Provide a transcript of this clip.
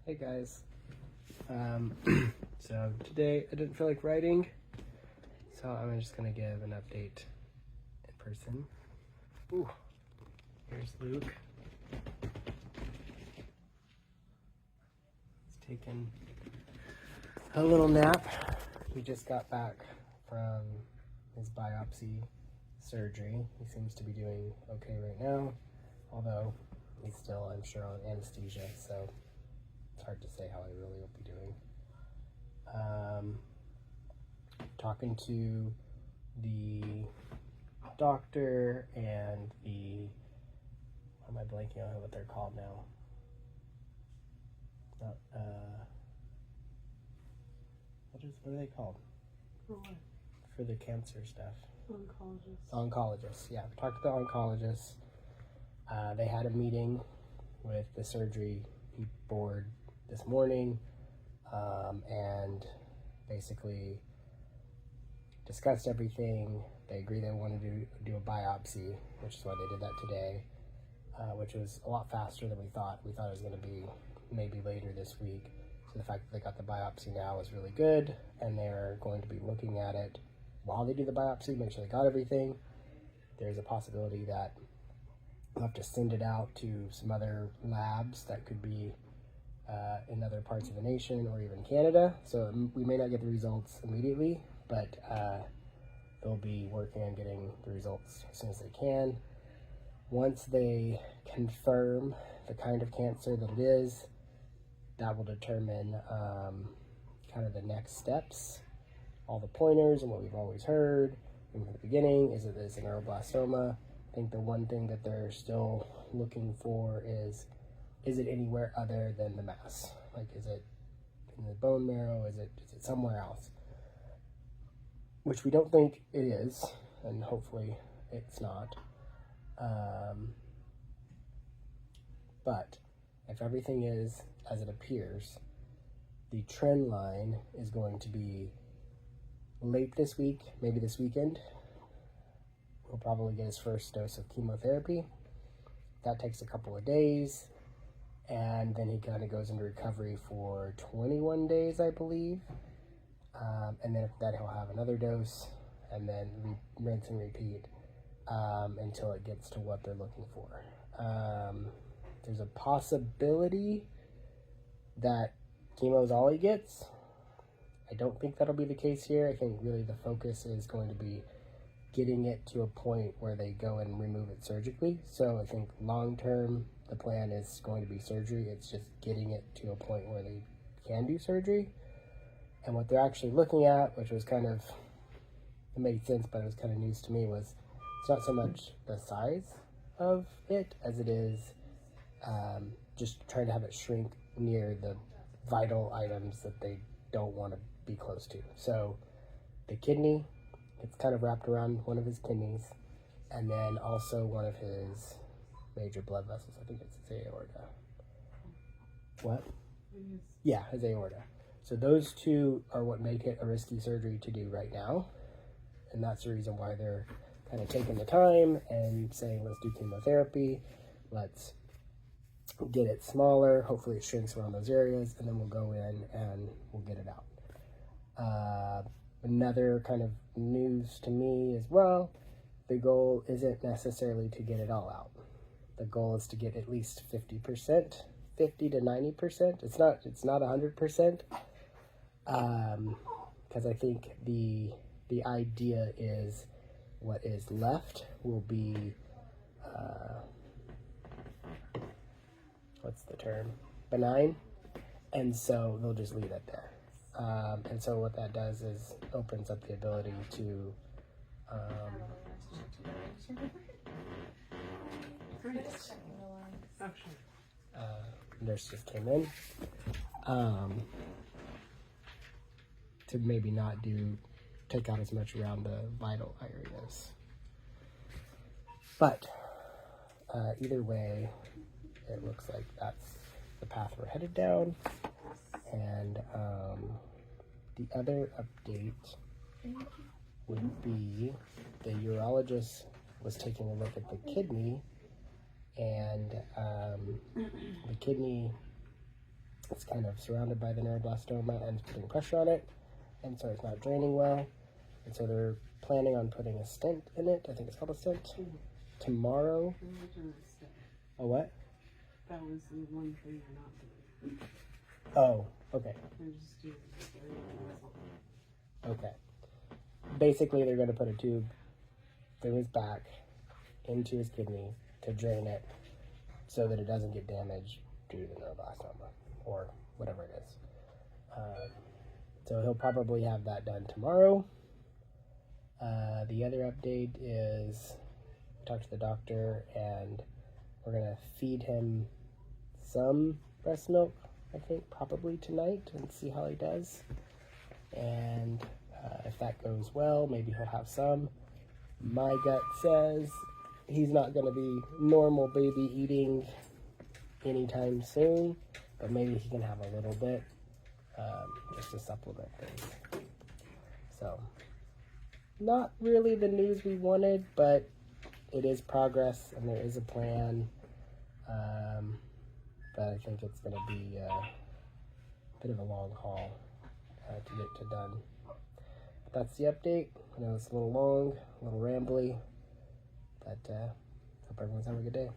Hey guys. So today I didn't feel like writing, so I'm just gonna give an update in person. Ooh, here's Luke. He's taking a little nap. He just got back from his biopsy surgery. He seems to be doing okay right now, although he's still, I'm sure, on anesthesia, so it's hard to say how he really will be doing. Talking to the doctor and the, how am I blanking on what they're called now? Not, what are they called? For what? For the cancer stuff. Oncologists. Oncologists, yeah. Talked to the oncologists. They had a meeting with the surgery board this morning, and basically discussed everything. They agreed they wanted to do a biopsy, which is why they did that today, which was a lot faster than we thought. We thought it was going to be maybe later this week. So the fact that they got the biopsy now is really good, and they're going to be looking at it while they do the biopsy, make sure they got everything. There's a possibility that we'll have to send it out to some other labs that could be in other parts of the nation or even Canada. So we may not get the results immediately, but they'll be working on getting the results as soon as they can. Once they confirm the kind of cancer that it is, that will determine kind of the next steps, all the pointers and what we've always heard from the beginning. Is it a neuroblastoma? I think the one thing that they're still looking for is it anywhere other than the mass? Like, is it in the bone marrow? Is it somewhere else? Which we don't think it is, and hopefully it's not. But if everything is as it appears, the trend line is going to be late this week, maybe this weekend. He'll probably get his first dose of chemotherapy. That takes a couple of days, and then he kind of goes into recovery for 21 days, I believe. And then after that, he'll have another dose, and then rinse and repeat until it gets to what they're looking for. There's a possibility that chemo is all he gets. I don't think that'll be the case here. I think really the focus is going to be getting it to a point where they go and remove it surgically. So I think long term, the plan is going to be surgery. It's just getting it to a point where they can do surgery. And what they're actually looking at, which was kind of, it made sense, but it was kind of news to me, was it's not so much the size of it as it is just trying to have it shrink near the vital items that they don't want to be close to. So the kidney, it's kind of wrapped around one of his kidneys, and then also one of his major blood vessels. I think it's his aorta. What? Yeah, his aorta. So those two are what make it a risky surgery to do right now. And that's the reason why they're kind of taking the time and saying, let's do chemotherapy. Let's get it smaller. Hopefully it shrinks around those areas, and then we'll go in and we'll get it out. Another kind of news to me as well, the goal isn't necessarily to get it all out. The goal is to get at least 50%, 50 to 90%. It's not 100%. Because I think the idea is what is left will be, what's the term? Benign. And so they'll just leave it there. And so what that does is opens up the ability to, nurse just came in, to maybe not take out as much around the vital areas. But either way, it looks like that's the path we're headed down. And the other update would be the urologist was taking a look at the kidney, and the kidney it's kind of surrounded by the neuroblastoma and it's putting pressure on it, and so it's not draining well. And so they're planning on putting a stent in it. I think it's called a stent. Tomorrow. A what? That was the one thing they're not doing. Oh, okay. They're just doing Okay. Basically, they're going to put a tube through his back into his kidney to drain it so that it doesn't get damaged due to the neuroblastoma or whatever it is. So he'll probably have that done tomorrow. The other update is we talked to the doctor and we're going to feed him some breast milk, I think, probably tonight and see how he does. And if that goes well, maybe he'll have some. My gut says he's not going to be normal baby eating anytime soon, but maybe he can have a little bit just to supplement things. So, not really the news we wanted, but it is progress and there is a plan. But I think it's going to be a bit of a long haul to get to done. But that's the update. I know it's a little long, a little rambly, but hope everyone's having a good day.